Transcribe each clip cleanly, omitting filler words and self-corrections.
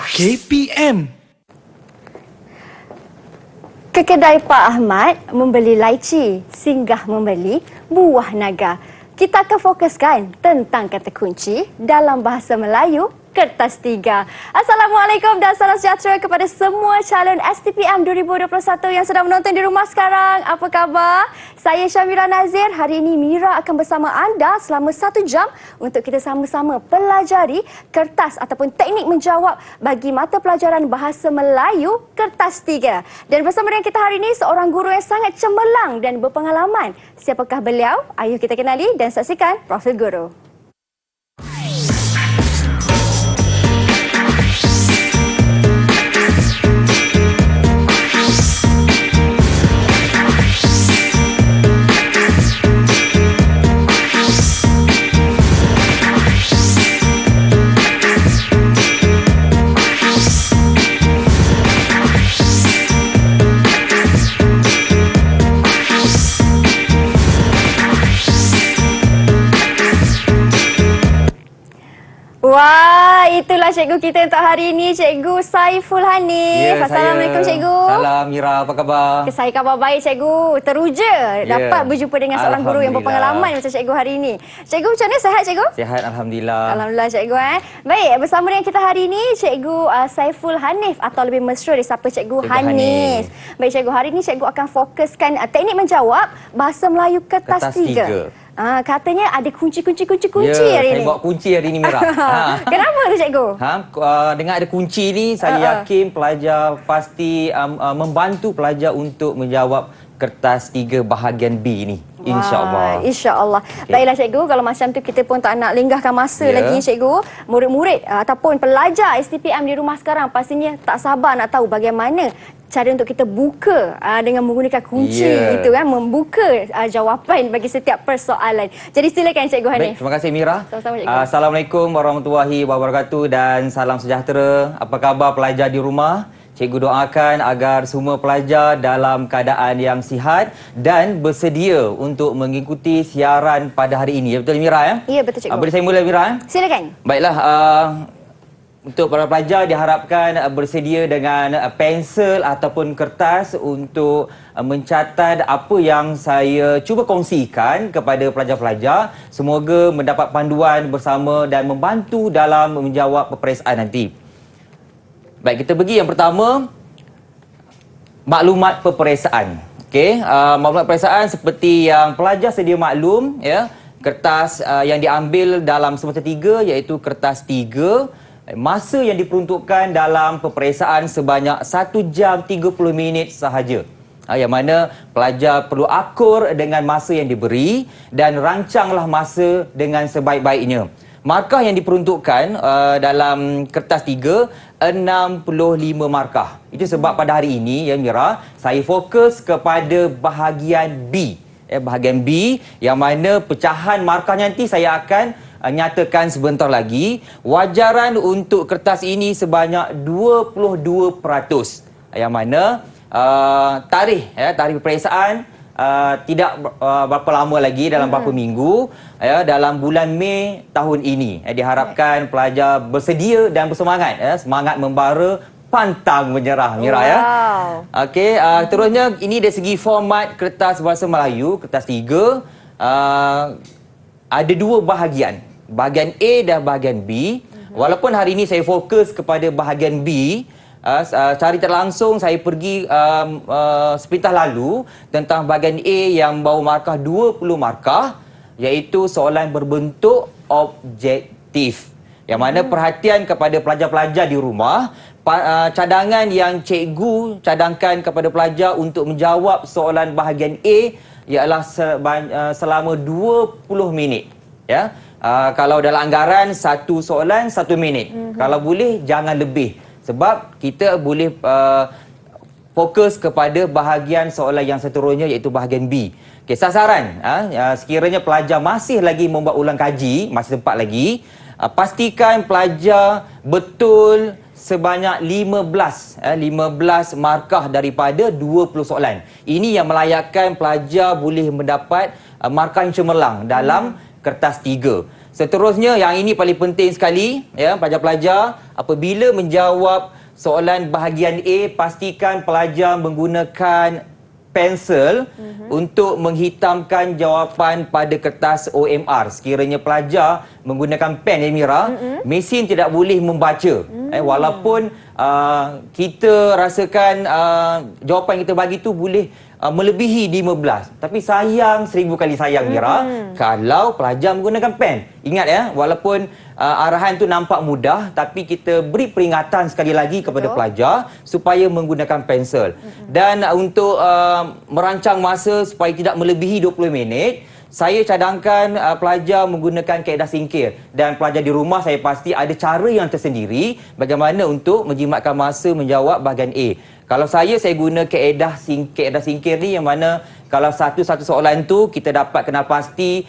KPM. Ke kedai Pak Ahmad membeli laici, singgah membeli buah naga. Kita akan fokuskan tentang kata kunci dalam bahasa Melayu Kertas Tiga. Assalamualaikum dan salam sejahtera kepada semua calon STPM 2021 yang sedang menonton di rumah sekarang. Apa khabar? Saya Syamira Nazir. Hari ini Mira akan bersama anda selama 1 jam untuk kita sama-sama pelajari kertas ataupun teknik menjawab bagi mata pelajaran bahasa Melayu Kertas Tiga. Dan bersama dengan kita hari ini seorang guru yang sangat cemerlang dan berpengalaman. Siapakah beliau? Ayuh kita kenali dan saksikan Profil Guru. Wah, itulah cikgu kita untuk hari ini, Cikgu Saiful Hanif. Ya, Assalamualaikum, Cikgu. Salam, Mira. Apa khabar? Saya khabar baik, Cikgu. Teruja dapat berjumpa dengan seorang guru yang berpengalaman macam Cikgu hari ini. Cikgu, macam mana? Sehat, Cikgu? Sihat, Alhamdulillah. Alhamdulillah, Cikgu. Baik, bersama dengan kita hari ini, Cikgu Saiful Hanif atau lebih mesra disapa Cikgu Hanif. Baik, Cikgu. Hari ini Cikgu akan fokuskan teknik menjawab bahasa Melayu Kertas Tiga. Katanya ada kunci-kunci hari ini. Saya bawa kunci hari ini, Mira. Kenapa tu, Cikgu? Dengan ada kunci ni, saya yakin pelajar pasti membantu pelajar untuk menjawab Kertas Tiga bahagian B ni. InsyaAllah. InsyaAllah. Okay. Baiklah, Cikgu. Kalau macam tu kita pun tak nak lenggahkan masa lagi, Cikgu. Murid-murid ataupun pelajar STPM di rumah sekarang pastinya tak sabar nak tahu bagaimana cara untuk kita buka dengan menggunakan kunci itu kan, membuka jawapan bagi setiap persoalan. Jadi silakan, Cikgu Hanif. Baik, terima kasih, Mira. Sama-sama, Cikgu. Assalamualaikum warahmatullahi wabarakatuh dan salam sejahtera. Apa khabar pelajar di rumah? Cikgu doakan agar semua pelajar dalam keadaan yang sihat dan bersedia untuk mengikuti siaran pada hari ini. Betul, Mira? Ya, ya betul, Cikgu. Boleh saya mula, Mira? Silakan. Baiklah, untuk para pelajar diharapkan bersedia dengan pensel ataupun kertas untuk mencatat apa yang saya cuba kongsikan kepada pelajar-pelajar. Semoga mendapat panduan bersama dan membantu dalam menjawab peperiksaan nanti. Baik, kita pergi yang pertama, maklumat peperiksaan. Okey, maklumat peperiksaan seperti yang pelajar sedia maklum, ya, kertas yang diambil dalam semester 3 iaitu kertas 3. Masa yang diperuntukkan dalam peperiksaan sebanyak 1 jam 30 minit sahaja. Yang mana pelajar perlu akur dengan masa yang diberi dan rancanglah masa dengan sebaik-baiknya. Markah yang diperuntukkan dalam kertas 3, 65 markah. Itu sebab pada hari ini, ya Mira, saya fokus kepada bahagian B. Bahagian B yang mana pecahan markah nanti saya akan nyatakan sebentar lagi. Wajaran untuk kertas ini sebanyak 22%. Yang mana tarikh peperiksaan tidak berapa lama lagi, dalam berapa minggu, dalam bulan Mei tahun ini. Diharapkan pelajar bersedia dan bersemangat, semangat membara, pantang menyerah, Mira. Ya. Okey, terusnya ini dari segi format kertas bahasa Melayu Kertas 3, ada 2 bahagian, bahagian A dan bahagian B. Walaupun hari ini saya fokus kepada bahagian B, secara tidak langsung saya pergi sepintas lalu tentang bahagian A yang bawa markah 20 markah, iaitu soalan berbentuk objektif. Yang mana perhatian kepada pelajar-pelajar di rumah, cadangan yang cikgu cadangkan kepada pelajar untuk menjawab soalan bahagian A ialah selama 20 minit. Ya. Kalau dalam anggaran, 1 soalan 1 minit. Kalau boleh jangan lebih. Sebab kita boleh fokus kepada bahagian soalan yang seterusnya, iaitu bahagian B. Okay, sasaran, sekiranya pelajar masih lagi membuat ulang kaji, masih sempat lagi, pastikan pelajar betul sebanyak 15 markah daripada 20 soalan. Ini yang melayakkan pelajar boleh mendapat markah yang cemerlang dalam kertas 3. Seterusnya, yang ini paling penting sekali, ya, pelajar-pelajar, apabila menjawab soalan bahagian A, pastikan pelajar menggunakan pensel untuk menghitamkan jawapan pada kertas OMR. Sekiranya pelajar menggunakan pen, Mira, mesin tidak boleh membaca. Walaupun kita rasakan jawapan yang kita bagi tu boleh melebihi 15. Tapi sayang, 1000 kali sayang, Mira, kalau pelajar menggunakan pen. Ingat ya, walaupun arahan tu nampak mudah, tapi kita beri peringatan sekali lagi kepada pelajar supaya menggunakan pensel. Dan untuk merancang masa supaya tidak melebihi 20 minit, saya cadangkan pelajar menggunakan kaedah singkir. Dan pelajar di rumah saya pasti ada cara yang tersendiri bagaimana untuk menjimatkan masa menjawab bahagian A. Kalau saya guna kaedah singkir ni, yang mana kalau satu soalan tu kita dapat kenal pasti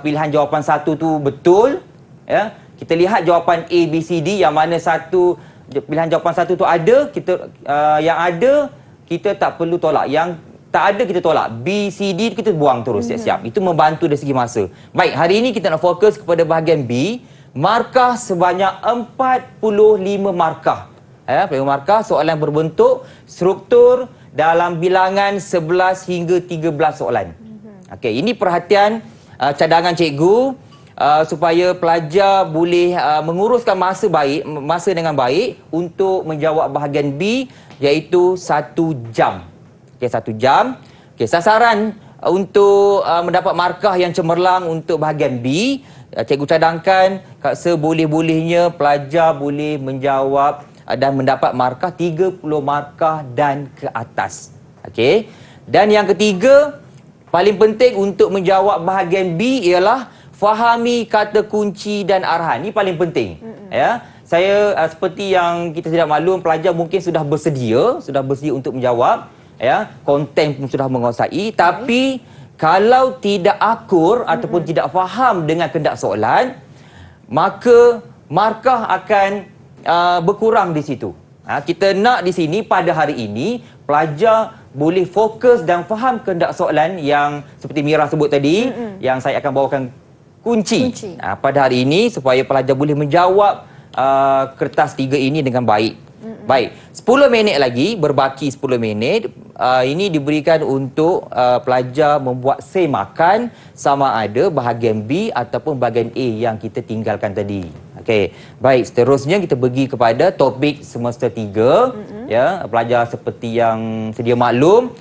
pilihan jawapan satu tu betul, ya. Kita lihat jawapan A, B, C, D, yang mana pilihan jawapan satu tu ada, yang ada kita tak perlu tolak, yang tak ada kita tolak. B, C, D kita buang terus siap-siap. Itu membantu dari segi masa. Baik, hari ini kita nak fokus kepada bahagian B. Markah sebanyak 45 markah. 45 markah, soalan berbentuk struktur dalam bilangan 11 hingga 13 soalan. Okey, ini perhatian cadangan cikgu supaya pelajar boleh menguruskan masa dengan baik untuk menjawab bahagian B, iaitu 1 jam. Okey, 1 jam. Okey, sasaran untuk mendapat markah yang cemerlang untuk bahagian B, cikgu cadangkan seboleh-bolehnya pelajar boleh menjawab dan mendapat markah 30 markah dan ke atas. Okey. Dan yang ketiga, paling penting untuk menjawab bahagian B ialah fahami kata kunci dan arahan. Ini paling penting. Ya. Saya seperti yang kita tidak maklum, pelajar mungkin sudah bersedia untuk menjawab, ya. Konten pun sudah menguasai, tapi kalau tidak akur ataupun tidak faham dengan kehendak soalan, maka markah akan berkurang di situ. Kita nak di sini pada hari ini pelajar boleh fokus dan faham kehendak soalan yang seperti Mira sebut tadi, yang saya akan bawakan kunci. Pada hari ini supaya pelajar boleh menjawab kertas 3 ini dengan baik. Baik, 10 minit lagi, berbaki 10 minit. Ini diberikan untuk pelajar membuat semakan sama ada bahagian B ataupun bahagian A yang kita tinggalkan tadi. Okey, baik, seterusnya kita pergi kepada topik semester 3. Ya, pelajar seperti yang sedia maklum,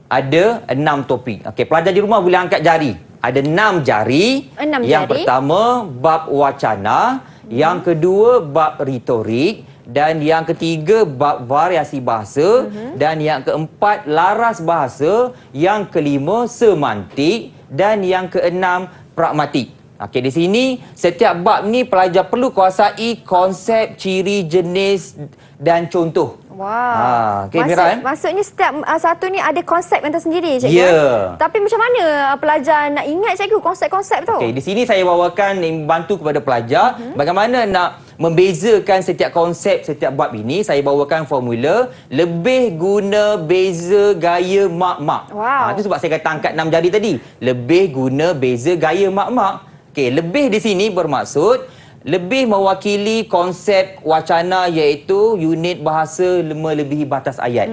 ada 6 topik. Okey, pelajar di rumah boleh angkat jari. Ada 6 jari. Yang pertama, bab wacana. Yang kedua, bab retorik. Dan yang ketiga, bab variasi bahasa. Dan yang keempat, laras bahasa. Yang kelima, semantik. Dan yang keenam, pragmatik. Okey, di sini setiap bab ni pelajar perlu kuasai konsep, ciri, jenis dan contoh. Wow. Okay, Mira, maksudnya setiap satu ni ada konsep yang tersendiri, cikgu. Ya. Tapi macam mana pelajar nak ingat, cikgu, konsep-konsep tu? Okey, di sini saya bawakan membantu kepada pelajar bagaimana nak membezakan setiap konsep, setiap bab ini. Saya bawakan formula lebih guna beza gaya mak-mak. Wow. Itu sebab saya kata angkat 6 jari tadi. Lebih guna beza gaya mak-mak. Okey, lebih di sini bermaksud lebih mewakili konsep wacana, iaitu unit bahasa melebihi batas ayat.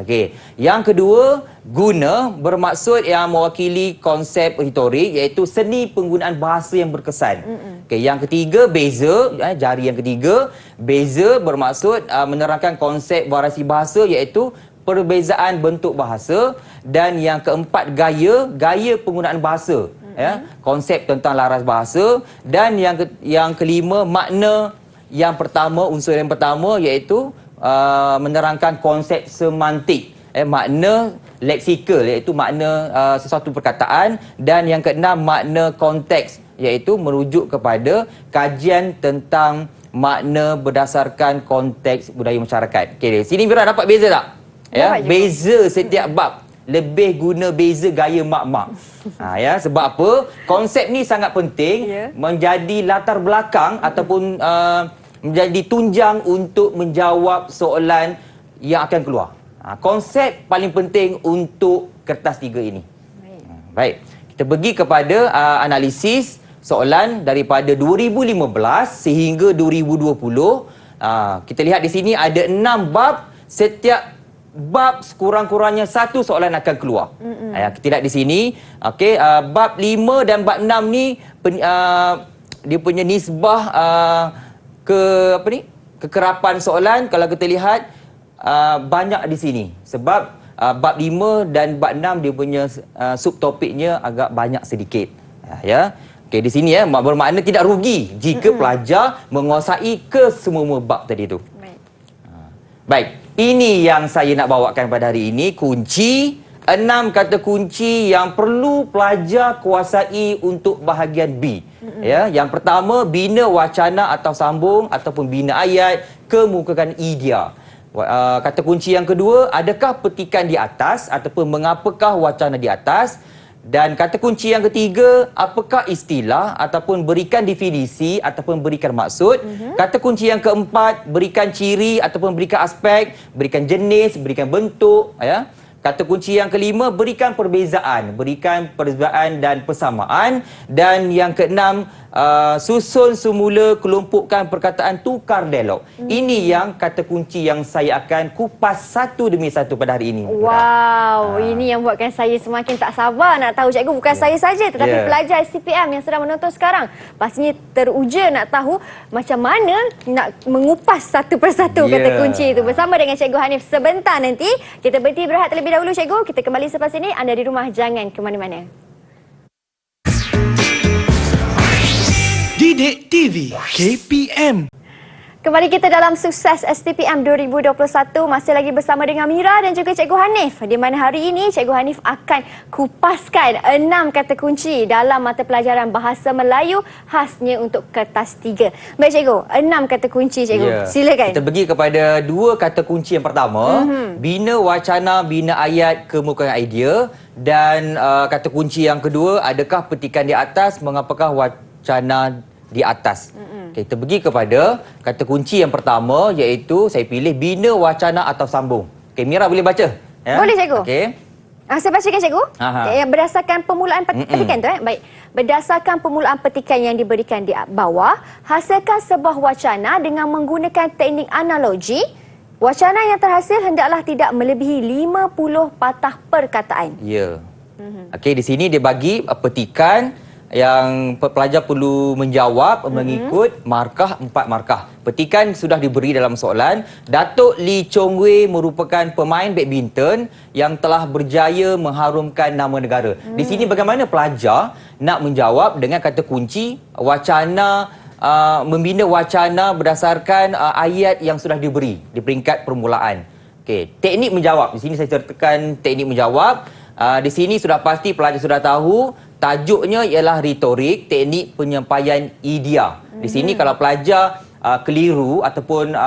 Okey. Yang kedua, guna bermaksud yang mewakili konsep retorik, iaitu seni penggunaan bahasa yang berkesan. Okey, yang ketiga, beza, jari yang ketiga, beza bermaksud menerangkan konsep variasi bahasa, iaitu perbezaan bentuk bahasa. Dan yang keempat, gaya penggunaan bahasa. Ya, konsep tentang laras bahasa. Dan yang kelima, makna yang pertama, unsur yang pertama, iaitu menerangkan konsep semantik, makna leksikal, iaitu makna sesuatu perkataan. Dan yang keenam, makna konteks, iaitu merujuk kepada kajian tentang makna berdasarkan konteks budaya masyarakat. Okey, sini Mira dapat beza tak? Ya, beza setiap bab. Lebih guna beza gaya mak-mak. Ya, sebab apa? Konsep ni sangat penting, menjadi latar belakang ataupun menjadi tunjang untuk menjawab soalan yang akan keluar. Konsep paling penting untuk kertas 3 ini. Baik. Kita pergi kepada analisis soalan daripada 2015 sehingga 2020. Kita lihat di sini ada 6 bab. Setiap bab sekurang-kurangnya satu soalan akan keluar. Kita lihat di sini. Okey, bab 5 dan bab 6 ni dia punya nisbah kekerapan soalan kalau kita lihat banyak di sini. Sebab bab 5 dan bab 6 dia punya subtopiknya agak banyak sedikit. Okey, di sini bermakna tidak rugi jika pelajar menguasai kesemua bab tadi tu. Baik, ini yang saya nak bawakan pada hari ini, kunci 6 kata kunci yang perlu pelajar kuasai untuk bahagian B. Yang pertama, bina wacana atau sambung ataupun bina ayat, kemukakan idea. Kata kunci yang kedua, adakah petikan di atas ataupun mengapakah wacana di atas? Dan kata kunci yang ketiga, apakah istilah ataupun berikan definisi ataupun berikan maksud. Kata kunci yang keempat, berikan ciri ataupun berikan aspek, berikan jenis, berikan bentuk. Kata kunci yang kelima, berikan perbezaan dan persamaan. Dan yang keenam, susun semula, kelompokkan perkataan, tukar dialog. Ini yang kata kunci yang saya akan kupas satu demi satu pada hari ini. Wow, ini yang buatkan saya semakin tak sabar nak tahu, cikgu. Bukan saya saja tetapi pelajar STPM yang sedang menonton sekarang pastinya teruja nak tahu macam mana nak mengupas satu persatu kata kunci itu. Bersama dengan Cikgu Hanif sebentar nanti. Kita berhenti berehat terlebih dahulu, cikgu. Kita kembali selepas ini. Anda di rumah jangan ke mana-mana. Didik TV KPM. Kembali kita dalam Sukses STPM 2021. Masih lagi bersama dengan Mira dan juga Cikgu Hanif. Di mana hari ini Cikgu Hanif akan kupaskan 6 kata kunci dalam mata pelajaran Bahasa Melayu khasnya untuk kertas 3. Baik cikgu, 6 kata kunci cikgu. Silakan. Kita pergi kepada 2 kata kunci yang pertama. Bina wacana, bina ayat, kemukakan idea. Dan kata kunci yang kedua, adakah petikan di atas, mengapakah wacana di atas. Okay, kita pergi kepada kata kunci yang pertama, iaitu saya pilih bina wacana atau sambung. Okay, Mira boleh baca? Boleh cikgu. Okay. Saya bacakan cikgu. Berdasarkan permulaan petikan tu. Baik. Berdasarkan permulaan petikan yang diberikan di bawah, hasilkan sebuah wacana dengan menggunakan teknik analogi. Wacana yang terhasil hendaklah tidak melebihi 50 patah perkataan. Okey, di sini dia bagi petikan yang pelajar perlu menjawab mengikut markah 4 markah. Petikan sudah diberi dalam soalan. Datuk Lee Chong Wei merupakan pemain badminton yang telah berjaya mengharumkan nama negara. Di sini bagaimana pelajar nak menjawab dengan kata kunci wacana, membina wacana berdasarkan ayat yang sudah diberi di peringkat permulaan. Okey, teknik menjawab. Di sini saya sertakan teknik menjawab. Di sini sudah pasti pelajar sudah tahu. Tajuknya ialah retorik, teknik penyampaian idea. Di sini kalau pelajar keliru ataupun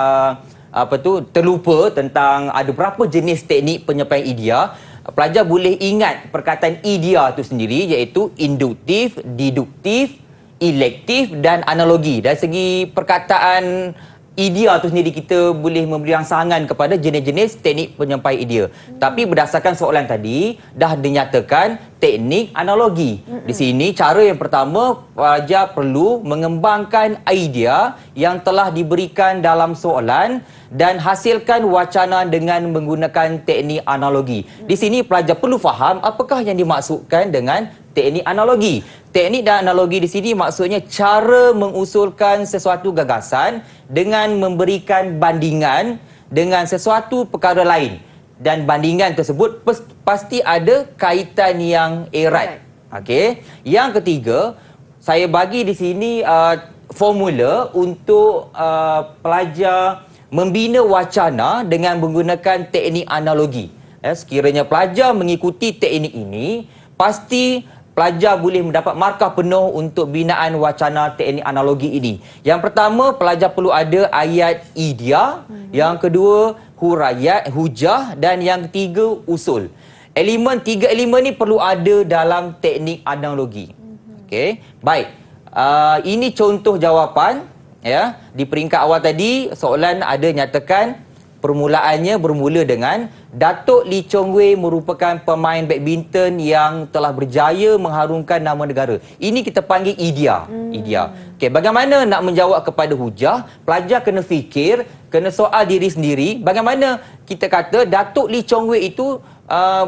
terlupa tentang ada berapa jenis teknik penyampaian idea, pelajar boleh ingat perkataan idea itu sendiri, iaitu induktif, deduktif, elektif dan analogi. Dari segi perkataan idea tu sendiri, kita boleh memberi rangsangan kepada jenis-jenis teknik penyampaian idea. Tapi berdasarkan soalan tadi, dah dinyatakan teknik analogi. Di sini, cara yang pertama, pelajar perlu mengembangkan idea yang telah diberikan dalam soalan dan hasilkan wacana dengan menggunakan teknik analogi. Di sini, pelajar perlu faham apakah yang dimaksudkan dengan teknik analogi. Teknik dan analogi di sini maksudnya cara mengusulkan sesuatu gagasan dengan memberikan bandingan dengan sesuatu perkara lain. Dan bandingan tersebut pasti ada kaitan yang erat. Okey. Yang ketiga, saya bagi di sini formula untuk pelajar membina wacana dengan menggunakan teknik analogi. Sekiranya pelajar mengikuti teknik ini, pasti pelajar boleh mendapat markah penuh untuk binaan wacana teknik analogi ini. Yang pertama, pelajar perlu ada ayat idea. Yang kedua, hurayat, hujah. Dan yang ketiga, usul. Tiga elemen ni perlu ada dalam teknik analogi. Okey, baik. Ini contoh jawapan. Di peringkat awal tadi, soalan ada nyatakan Permulaannya bermula dengan Datuk Lee Chong Wei merupakan pemain badminton yang telah berjaya mengharumkan nama negara. Ini kita panggil idea. Idea. Okey, bagaimana nak menjawab kepada hujah? Pelajar kena fikir, kena soal diri sendiri. Bagaimana kita kata Datuk Lee Chong Wei itu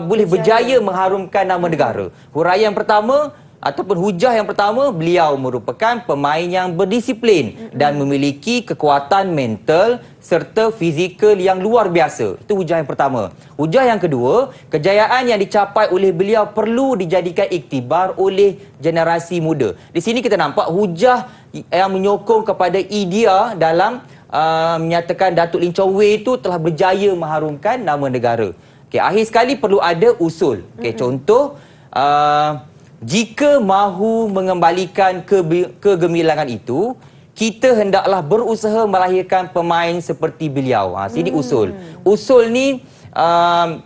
boleh berjaya mengharumkan nama negara? Huraian pertama ataupun hujah yang pertama, beliau merupakan pemain yang berdisiplin dan memiliki kekuatan mental serta fizikal yang luar biasa. Itu hujah yang pertama. Hujah yang kedua, kejayaan yang dicapai oleh beliau perlu dijadikan iktibar oleh generasi muda. Di sini kita nampak hujah yang menyokong kepada idea dalam menyatakan Datuk Lee Chong Wei itu telah berjaya mengharumkan nama negara. Okay, akhir sekali perlu ada usul. Okay, contoh, jika mahu mengembalikan kegemilangan itu, kita hendaklah berusaha melahirkan pemain seperti beliau. Sini usul. Usul ni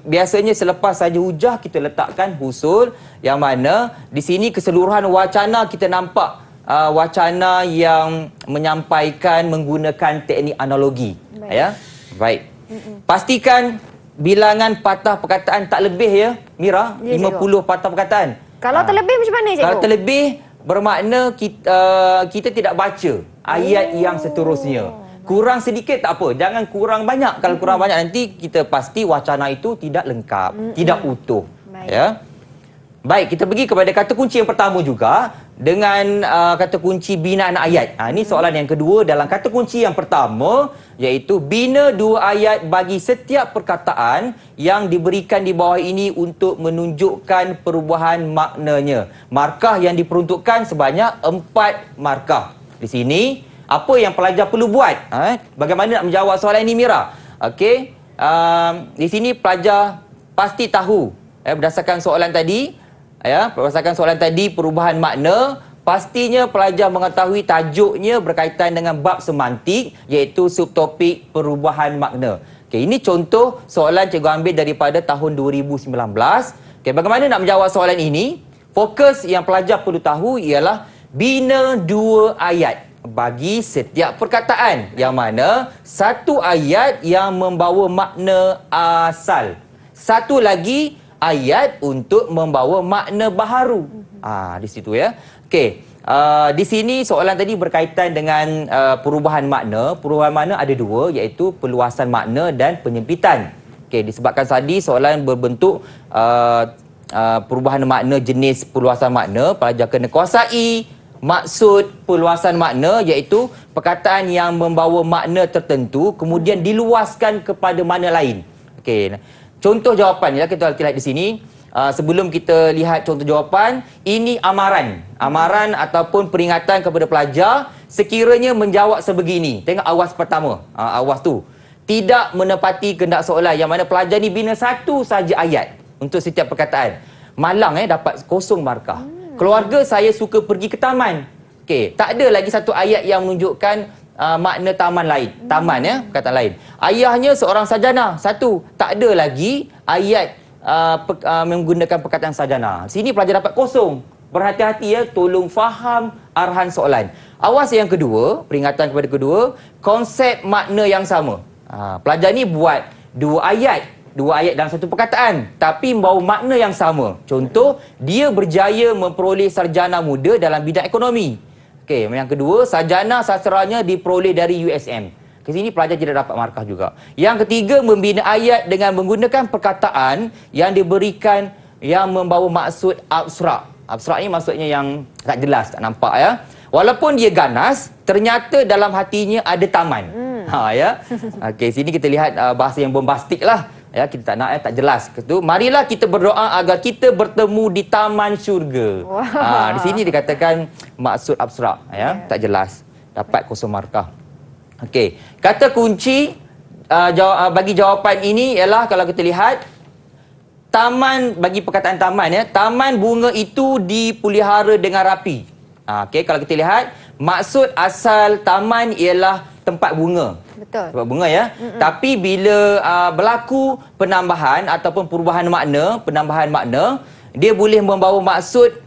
biasanya selepas saja hujah kita letakkan usul, yang mana di sini keseluruhan wacana kita nampak wacana yang menyampaikan menggunakan teknik analogi. Baik. Ya, baik. Pastikan bilangan patah perkataan tak lebih ya, Mira, 50 patah perkataan. Kalau terlebih macam mana, cikgu? Kalau terlebih bermakna kita tidak baca ayat yang seterusnya. Kurang sedikit tak apa, jangan kurang banyak. Kalau kurang banyak nanti kita pasti wacana itu tidak lengkap, tidak utuh. Baik. Ya. Baik, kita pergi kepada kata kunci yang pertama juga dengan kata kunci binaan ayat. Ini soalan yang kedua dalam kata kunci yang pertama, iaitu bina dua ayat bagi setiap perkataan yang diberikan di bawah ini untuk menunjukkan perubahan maknanya. Markah yang diperuntukkan sebanyak 4 markah. Di sini, apa yang pelajar perlu buat? Bagaimana nak menjawab soalan ini, Mira? Okey, di sini pelajar pasti tahu berdasarkan soalan tadi. Berdasarkan soalan tadi, perubahan makna, pastinya pelajar mengetahui tajuknya berkaitan dengan bab semantik, iaitu subtopik perubahan makna. Okay, ini contoh soalan cikgu ambil daripada tahun 2019. Okay, bagaimana nak menjawab soalan ini? Fokus yang pelajar perlu tahu ialah bina dua ayat bagi setiap perkataan, yang mana satu ayat yang membawa makna asal, satu lagi ayat untuk membawa makna baharu. Di situ ya. Okey. Di sini soalan tadi berkaitan dengan perubahan makna. Perubahan makna ada dua, iaitu perluasan makna dan penyempitan. Okey, disebabkan tadi soalan berbentuk perubahan makna jenis perluasan makna, pelajar kena kuasai maksud perluasan makna, iaitu perkataan yang membawa makna tertentu kemudian diluaskan kepada makna lain. Okey. Contoh jawapan kita lihat di sini. Sebelum kita lihat contoh jawapan, ini amaran. Amaran ataupun peringatan kepada pelajar sekiranya menjawab sebegini. Tengok awas pertama. Awas tu. Tidak menepati kehendak soalan, yang mana pelajar ni bina satu saja ayat untuk setiap perkataan. Malang dapat 0 markah. Keluarga saya suka pergi ke taman. Okey, tak ada lagi satu ayat yang menunjukkan makna taman lain. Taman perkataan lain. Ayahnya seorang sarjana. Satu. Tak ada lagi ayat menggunakan perkataan sarjana. Sini pelajar dapat 0. Berhati-hati tolong faham arahan soalan. Awas yang kedua, peringatan kepada kedua, konsep makna yang sama. Pelajar ni buat dua ayat dalam satu perkataan, tapi membawa makna yang sama. Contoh, dia berjaya memperoleh sarjana muda dalam bidang ekonomi. Okey, yang kedua, sarjana sastranya diperoleh dari USM. Ke sini pelajar tidak dapat markah juga. Yang ketiga, membina ayat dengan menggunakan perkataan yang diberikan yang membawa maksud abstrak. Abstrak ni maksudnya yang tak jelas, tak nampak ya. Walaupun dia ganas, ternyata dalam hatinya ada taman. Okey, sini kita lihat bahasa yang bombastik lah. Kita tak nak tak jelas. Itu marilah kita berdoa agar kita bertemu di taman syurga. Di sini dikatakan maksud abstrak tak jelas. Dapat 0 markah. Okey, kata kunci bagi jawapan ini ialah, kalau kita lihat, taman, bagi perkataan taman taman bunga itu dipelihara dengan rapi. Okey, kalau kita lihat, maksud asal taman ialah tempat bunga. Betul. Tempat bunga Tapi bila berlaku penambahan ataupun perubahan makna, penambahan makna, dia boleh membawa maksud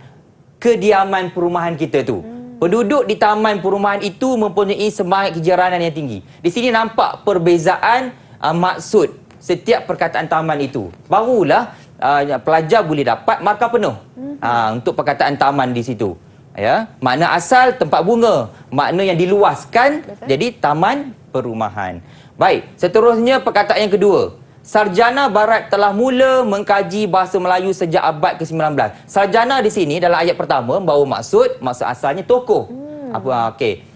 kediaman perumahan kita tu. Penduduk di taman perumahan itu mempunyai semangat kejiranan yang tinggi. Di sini nampak perbezaan maksud setiap perkataan taman itu. Barulah pelajar boleh dapat markah penuh untuk perkataan taman di situ. Ya, makna asal tempat bunga, makna yang diluaskan jadi taman perumahan. Baik, seterusnya perkataan yang kedua. Sarjana Barat telah mula mengkaji bahasa Melayu sejak abad ke-19. Sarjana di sini dalam ayat pertama membawa maksud asalnya tokoh. Okey.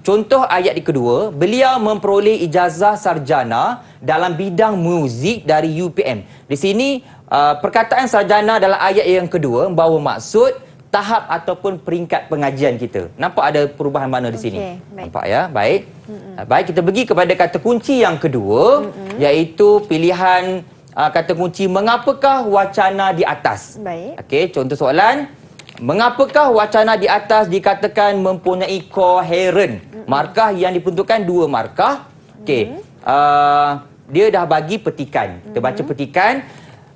Contoh ayat di kedua, beliau memperoleh ijazah sarjana dalam bidang muzik dari UPM. Di sini perkataan sarjana dalam ayat yang kedua membawa maksud tahap ataupun peringkat pengajian kita. Nampak ada perubahan makna di sini. Baik. Nampak ya? Baik. Baik, kita pergi kepada kata kunci yang kedua, iaitu pilihan kata kunci mengapakah wacana di atas. Baik. Okey, contoh soalan. Mengapakah wacana di atas dikatakan mempunyai koheren? Markah yang diperuntukkan 2 markah. Okey. Dia dah bagi petikan. Kita baca petikan.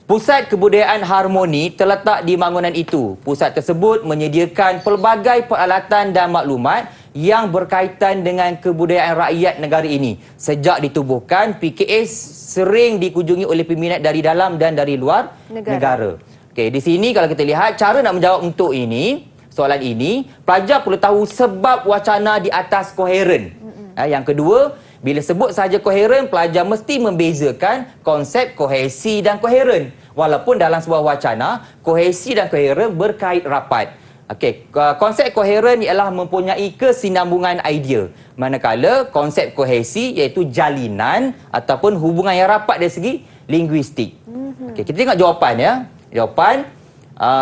Pusat Kebudayaan Harmoni terletak di bangunan itu. Pusat tersebut menyediakan pelbagai peralatan dan maklumat yang berkaitan dengan kebudayaan rakyat negara ini. Sejak ditubuhkan, PKS sering dikunjungi oleh peminat dari dalam dan dari luar negara. Okey, di sini kalau kita lihat cara nak menjawab untuk ini, soalan ini, pelajar perlu tahu sebab wacana di atas koheren. Yang kedua, bila sebut sahaja koheren, pelajar mesti membezakan konsep kohesi dan koheren. Walaupun dalam sebuah wacana, kohesi dan koheren berkait rapat. Okey, konsep koheren ialah mempunyai kesinambungan idea. Manakala konsep kohesi iaitu jalinan ataupun hubungan yang rapat dari segi linguistik. Okey, kita tengok jawapan ya. Jawapan,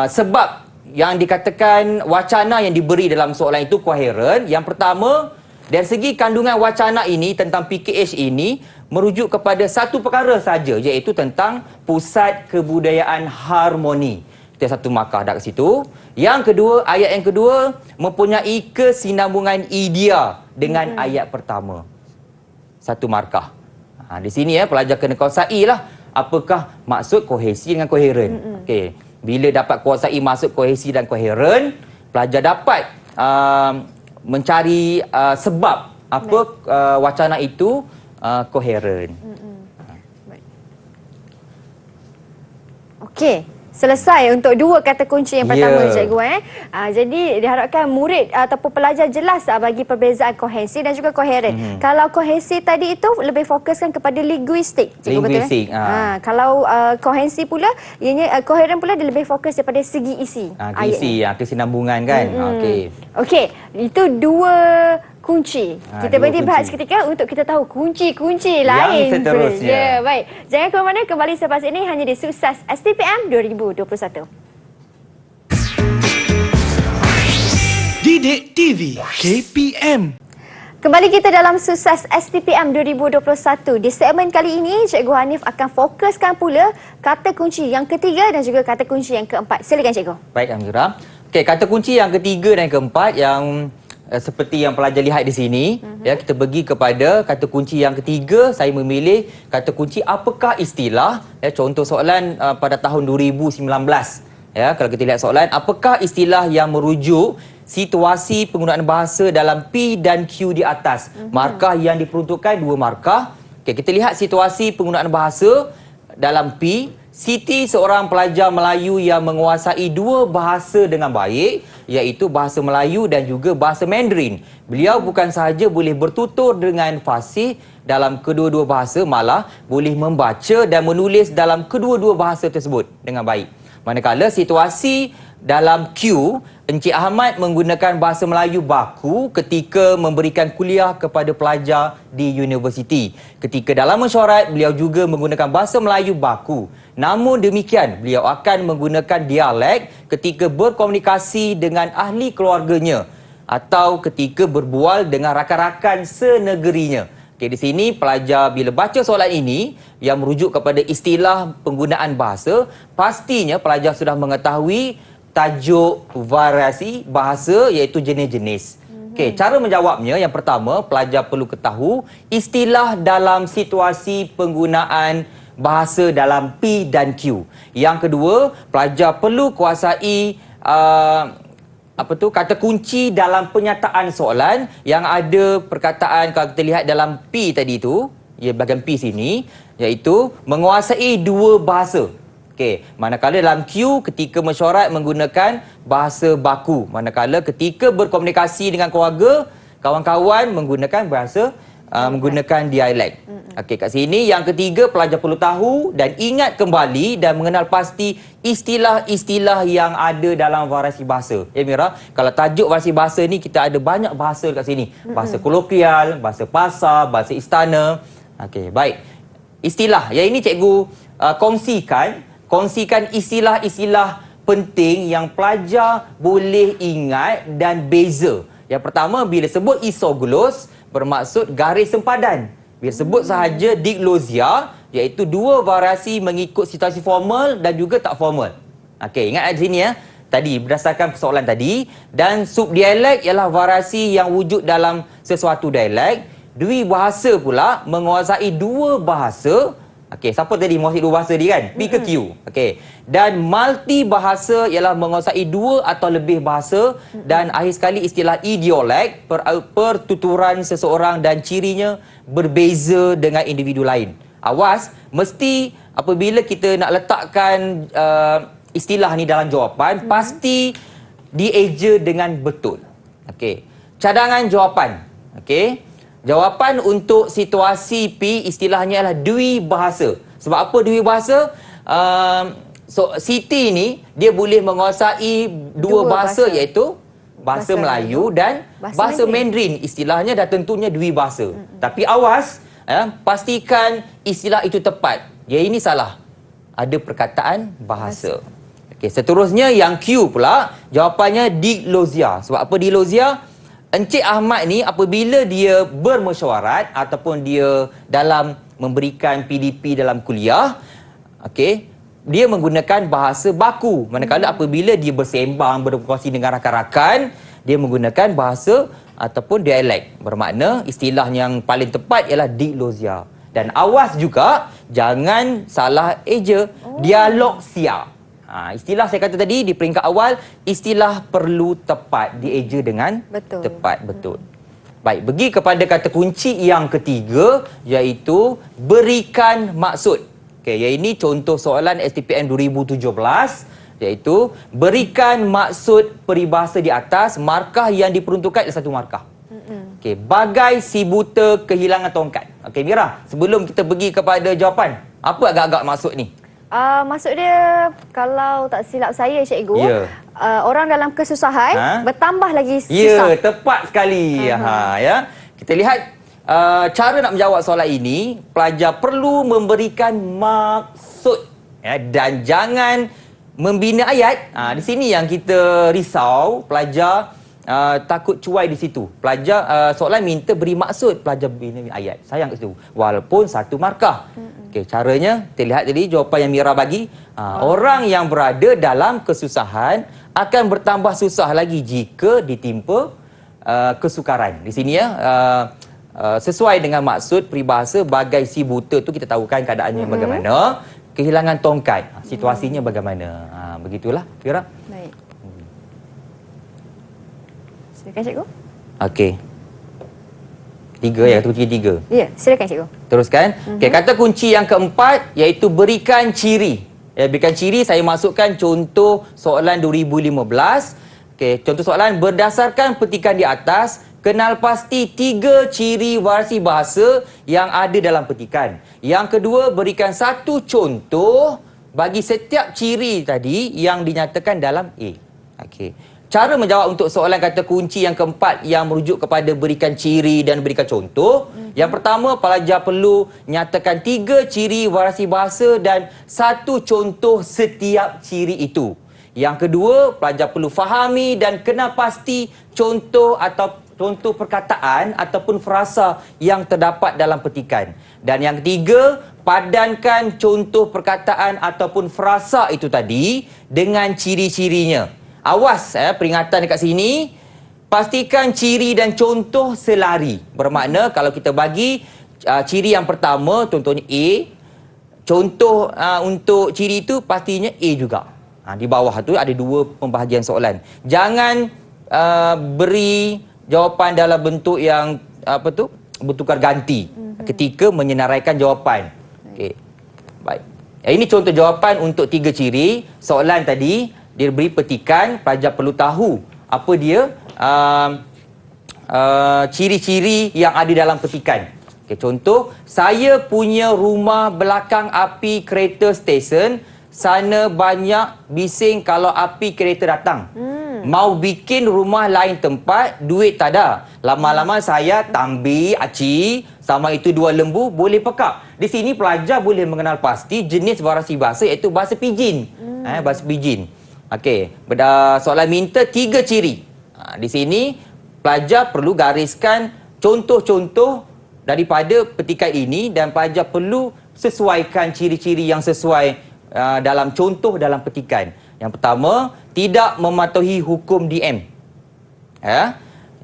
sebab yang dikatakan wacana yang diberi dalam soalan itu koheren. Yang pertama, dari segi kandungan wacana ini tentang PKH ini merujuk kepada satu perkara saja, iaitu tentang Pusat Kebudayaan Harmoni. Itu satu markah dah kat situ. Yang kedua, ayat yang kedua mempunyai kesinambungan idea dengan ayat pertama. Satu markah. Di sini pelajar kena kuasai lah apakah maksud kohesi dengan koheren. Okey, bila dapat kuasai maksud kohesi dan koheren, pelajar dapat mencari sebab apa wacana itu koheren. Okey, selesai untuk 2 kata kunci yang pertama, cikgu. Jadi diharapkan murid ataupun pelajar jelas bagi perbezaan kohesi dan juga koheren. Kalau kohesi tadi itu lebih fokuskan kepada linguistik, cikgu, Linguistik, betul? Kalau kohesi pula, ianya koheren pula dia lebih fokus daripada segi isi. Isi, kesinambungan kan. Okey, itu 2 kunci. Kita berhenti bahas seketika untuk kita tahu kunci-kunci lain. Yang seterusnya. Ya, baik. Jangan ke mana, kembali selepas ini hanya di Sukses STPM 2021. Didik TV KPM. Kembali kita dalam Sukses STPM 2021. Di segmen kali ini, Cikgu Hanif akan fokuskan pula kata kunci yang ketiga dan juga kata kunci yang keempat. Silakan, Cikgu. Baik, Amira. Okey, kata kunci yang ketiga dan keempat yang seperti yang pelajar lihat di sini, ya, kita pergi kepada kata kunci yang ketiga. Saya memilih kata kunci apakah istilah, ya, contoh soalan pada tahun 2019. Ya, kalau kita lihat soalan, apakah istilah yang merujuk situasi penggunaan bahasa dalam P dan Q di atas? Markah yang diperuntukkan 2 markah. Okey, kita lihat situasi penggunaan bahasa dalam P. Siti seorang pelajar Melayu yang menguasai 2 bahasa dengan baik, iaitu bahasa Melayu dan juga bahasa Mandarin. Beliau bukan sahaja boleh bertutur dengan fasih dalam kedua-dua bahasa, malah boleh membaca dan menulis dalam kedua-dua bahasa tersebut dengan baik. Manakala situasi dalam Q, Encik Ahmad menggunakan bahasa Melayu baku ketika memberikan kuliah kepada pelajar di universiti. Ketika dalam mesyuarat, beliau juga menggunakan bahasa Melayu baku. Namun demikian, beliau akan menggunakan dialek ketika berkomunikasi dengan ahli keluarganya atau ketika berbual dengan rakan-rakan senegerinya. Okey, di sini pelajar bila baca soalan ini yang merujuk kepada istilah penggunaan bahasa, pastinya pelajar sudah mengetahui tajuk variasi bahasa iaitu jenis-jenis. Okey, cara menjawabnya yang pertama, pelajar perlu ketahui istilah dalam situasi penggunaan bahasa dalam P dan Q. Yang kedua, pelajar perlu kuasai kata kunci dalam penyataan soalan yang ada perkataan kalau kita lihat dalam P tadi tu, ia bahagian P sini, iaitu menguasai dua bahasa. Okey, manakala dalam Q ketika mesyuarat menggunakan bahasa baku, manakala ketika berkomunikasi dengan keluarga, kawan-kawan menggunakan bahasa menggunakan dialek. Okey, kat sini yang ketiga pelajar perlu tahu dan ingat kembali dan mengenal pasti istilah-istilah yang ada dalam variasi bahasa. Ya Mira, kalau tajuk variasi bahasa ni kita ada banyak bahasa kat sini. Bahasa kolokvial, bahasa pasar, bahasa istana. Okey, baik. Istilah. Yang ini cikgu kongsikan istilah-istilah penting yang pelajar boleh ingat dan beza. Yang pertama, bila sebut isoglos bermaksud garis sempadan. Bila sebut sahaja diglosia, iaitu dua variasi mengikut situasi formal dan juga tak formal. Okey, ingat di sini ya. Tadi berdasarkan persoalan tadi, dan subdialek ialah variasi yang wujud dalam sesuatu dialek. Dwi bahasa pula menguasai dua bahasa. Okey, siapa tadi menguasai dua bahasa ni kan? P ke Q. Okey. Dan multi bahasa ialah menguasai dua atau lebih bahasa. Dan akhir sekali istilah idiolek, pertuturan seseorang dan cirinya berbeza dengan individu lain. Awas, mesti apabila kita nak letakkan istilah ni dalam jawapan, pasti dieja dengan betul. Okey. Cadangan jawapan. Okey. Jawapan untuk situasi P istilahnya adalah dwi bahasa. Sebab apa dwi bahasa? Siti ni dia boleh menguasai dua bahasa iaitu bahasa Melayu dan bahasa Mandarin. Istilahnya dah tentunya dwi bahasa. Tapi awas, pastikan istilah itu tepat. Ya, ini salah. Ada perkataan bahasa. Okey, seterusnya yang Q pula, jawapannya diglosia. Sebab apa diglosia? Encik Ahmad ni apabila dia bermesyuarat ataupun dia dalam memberikan PDP dalam kuliah, okey, dia menggunakan bahasa baku. Manakala apabila dia bersembang, berkongsi dengan rakan-rakan, dia menggunakan bahasa ataupun dialek. Bermakna istilah yang paling tepat ialah diglosia. Dan awas juga jangan salah eja, dialogsia. Istilah saya kata tadi di peringkat awal, istilah perlu tepat, dieja dengan tepat, betul. Baik, pergi kepada kata kunci yang ketiga, iaitu berikan maksud. Okey, yang ini contoh soalan STPM 2017, iaitu berikan maksud peribahasa di atas, markah yang diperuntukkan adalah satu markah. Okey, bagai si buta kehilangan tongkat. Okey Mira, sebelum kita pergi kepada jawapan, apa agak-agak maksud ni? Maksud dia, kalau tak silap saya cikgu, orang dalam kesusahan bertambah lagi susah. Ya, tepat sekali. Ya. Kita lihat cara nak menjawab soalan ini, pelajar perlu memberikan maksud dan jangan membina ayat. Di sini yang kita risau, pelajar takut cuai di situ. Pelajar soalan minta beri maksud, pelajar bina ayat. Sayang kat situ. Walaupun satu markah. Okey, caranya kita lihat tadi jawapan yang Mira bagi. Orang yang berada dalam kesusahan akan bertambah susah lagi jika ditimpa kesukaran. Di sini sesuai dengan maksud peribahasa bagai si buta tu, kita tahu kan keadaannya bagaimana, kehilangan tongkat, situasinya bagaimana. Begitulah Mira. Baik. Silakan cikgu. Okey. Tiga ya, kata kunci tiga. Ya, silakan cikgu. Teruskan. Okey, kata kunci yang keempat iaitu berikan ciri. Berikan ciri saya masukkan contoh soalan 2015. Okey, contoh soalan berdasarkan petikan di atas, kenal pasti 3 ciri variasi bahasa yang ada dalam petikan. Yang kedua, berikan satu contoh bagi setiap ciri tadi yang dinyatakan dalam A. Okey. Cara menjawab untuk soalan kata kunci yang keempat yang merujuk kepada berikan ciri dan berikan contoh. Yang pertama, pelajar perlu nyatakan 3 ciri variasi bahasa dan satu contoh setiap ciri itu. Yang kedua, pelajar perlu fahami dan kenal pasti contoh atau contoh perkataan ataupun frasa yang terdapat dalam petikan. Dan yang ketiga, padankan contoh perkataan ataupun frasa itu tadi dengan ciri-cirinya. Awas, peringatan dekat sini, pastikan ciri dan contoh selari. Bermakna kalau kita bagi ciri yang pertama, contohnya A, contoh untuk ciri itu pastinya A juga. Di bawah tu ada 2 pembahagian soalan. Jangan beri jawapan dalam bentuk yang bertukar ganti ketika menyenaraikan jawapan. Okey. Baik. Ini contoh jawapan untuk 3 ciri. Soalan tadi dia beri petikan, pelajar perlu tahu apa dia ciri-ciri yang ada dalam petikan. Okey, contoh, saya punya rumah belakang api kereta stesen, sana banyak bising kalau api kereta datang. Mau bikin rumah lain tempat, duit tak ada. Lama-lama saya tambi, aci, sama itu 2 lembu, boleh pekak. Di sini pelajar boleh mengenal pasti jenis variasi bahasa iaitu bahasa pidgin. Bahasa pidgin. Okey, soalan minta 3 ciri. Di sini pelajar perlu gariskan contoh-contoh daripada petikan ini dan pelajar perlu sesuaikan ciri-ciri yang sesuai dalam contoh dalam petikan. Yang pertama, tidak mematuhi hukum DM.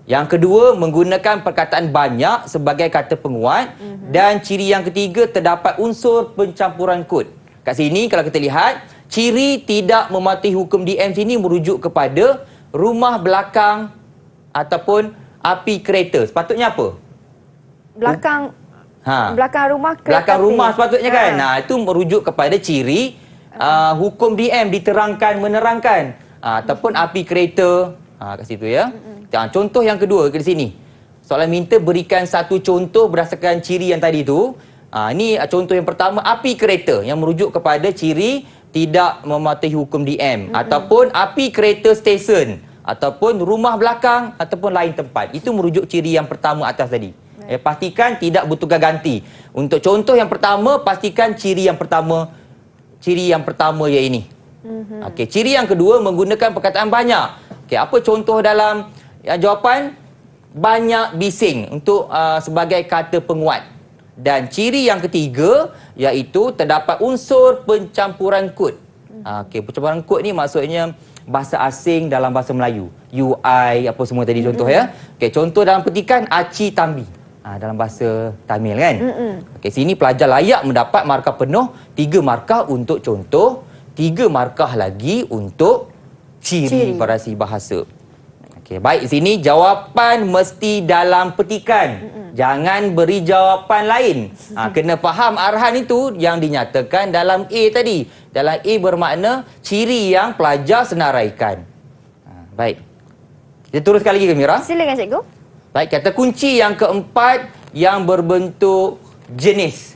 Yang kedua, menggunakan perkataan banyak sebagai kata penguat. Dan ciri yang ketiga, terdapat unsur pencampuran kod. Kat sini kalau kita lihat, ciri tidak mematuhi hukum DM sini merujuk kepada rumah belakang ataupun api kereta. Sepatutnya apa? Belakang rumah kereta. Belakang rumah sepatutnya kan. Itu merujuk kepada ciri hukum DM, diterangkan, menerangkan. Ataupun api kereta. Kat situ ya. Contoh yang kedua ke sini. Soalan minta berikan satu contoh berdasarkan ciri yang tadi tu. Ini contoh yang pertama, api kereta, yang merujuk kepada ciri tidak mematuhi hukum DM. Ataupun api kereta stesen. Ataupun rumah belakang ataupun lain tempat. Itu merujuk ciri yang pertama atas tadi. Pastikan tidak bertukar ganti. Untuk contoh yang pertama, pastikan ciri yang pertama yang ini. Okey, ciri yang kedua, menggunakan perkataan banyak. Okey, apa contoh dalam jawapan? Banyak bising untuk sebagai kata penguat. Dan ciri yang ketiga iaitu terdapat unsur pencampuran kod. Okey, pencampuran kod ni maksudnya bahasa asing dalam bahasa Melayu. UI apa semua tadi contoh ya. Okey, contoh dalam petikan aci tambi. Dalam bahasa Tamil kan. Okey, sini pelajar layak mendapat markah penuh, 3 markah untuk contoh, 3 markah lagi untuk ciri variasi bahasa. Okey, baik, sini jawapan mesti dalam petikan. Jangan beri jawapan lain. Kena faham arahan itu yang dinyatakan dalam A tadi. Dalam A bermakna ciri yang pelajar senaraikan. Baik. Kita teruskan lagi ke Mira. Silakan cikgu. Baik, kata kunci yang keempat yang berbentuk jenis.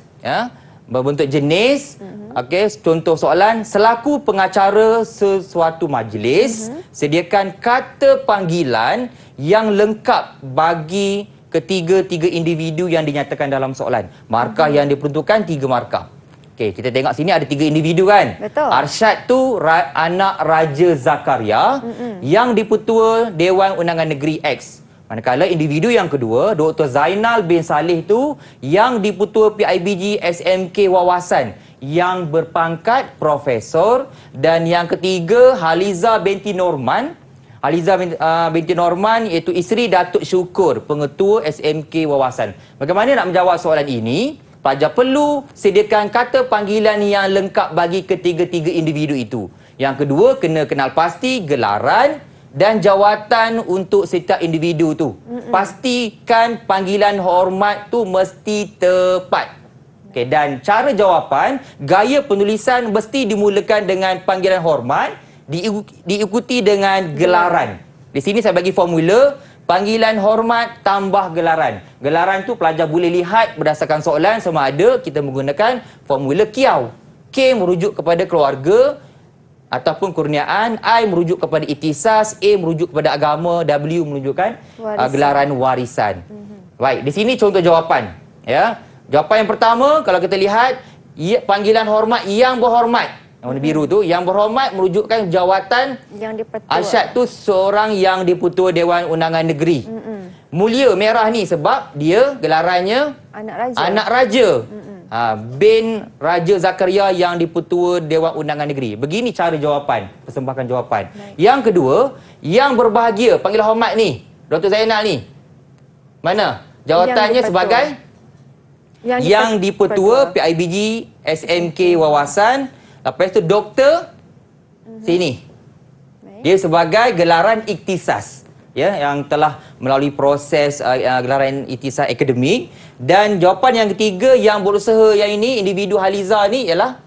Berbentuk jenis. Okey, contoh soalan, selaku pengacara sesuatu majlis, sediakan kata panggilan yang lengkap bagi ketiga-tiga individu yang dinyatakan dalam soalan. Markah yang diperuntukkan 3 markah. Okey, kita tengok sini ada 3 individu kan? Betul. Arsyad tu anak Raja Zakaria yang dipetua Dewan Undangan Negeri X. Manakala individu yang kedua, Dr. Zainal bin Saleh tu yang dipetua PIBG SMK Wawasan yang berpangkat profesor. Dan yang ketiga, Haliza binti Norman. Haliza binti Norman iaitu isteri Datuk Syukur, pengetua SMK Wawasan. Bagaimana nak menjawab soalan ini? Pelajar perlu sediakan kata panggilan yang lengkap bagi ketiga-tiga individu itu. Yang kedua, kena kenal pasti gelaran dan jawatan untuk setiap individu tu. Pastikan panggilan hormat tu mesti tepat. Okey, dan cara jawapan, gaya penulisan mesti dimulakan dengan panggilan hormat, diikuti dengan gelaran. Di sini saya bagi formula, panggilan hormat tambah gelaran. Gelaran tu pelajar boleh lihat berdasarkan soalan sama ada kita menggunakan formula Kiau. K merujuk kepada keluarga ataupun kurniaan, I merujuk kepada ikhtisas, A merujuk kepada agama, W menunjukkan gelaran warisan. Baik, di sini contoh jawapan. Ya, jawapan yang pertama kalau kita lihat panggilan hormat yang berhormat. Yang warna biru tu, yang berhormat merujukkan jawatan yang dipetua. Arsyad tu seorang yang dipetua Dewan Undangan Negeri. Mulia merah ni sebab dia gelarannya anak raja. Bin Raja Zakaria yang dipetua Dewan Undangan Negeri. Begini cara jawapan, persembahkan jawapan. Baik. Yang kedua, yang berbahagia, panggil hormat ni, Dr. Zainal ni. Mana? Jawatannya sebagai yang dipetua PIBG SMK Wawasan. Lepas tu doktor sini. Baik. Dia sebagai gelaran ikhtisas. ya yang telah melalui proses gelaran Ikhtisas Akademik. Dan jawapan yang ketiga yang berusaha yang ini, individu Haliza ni ialah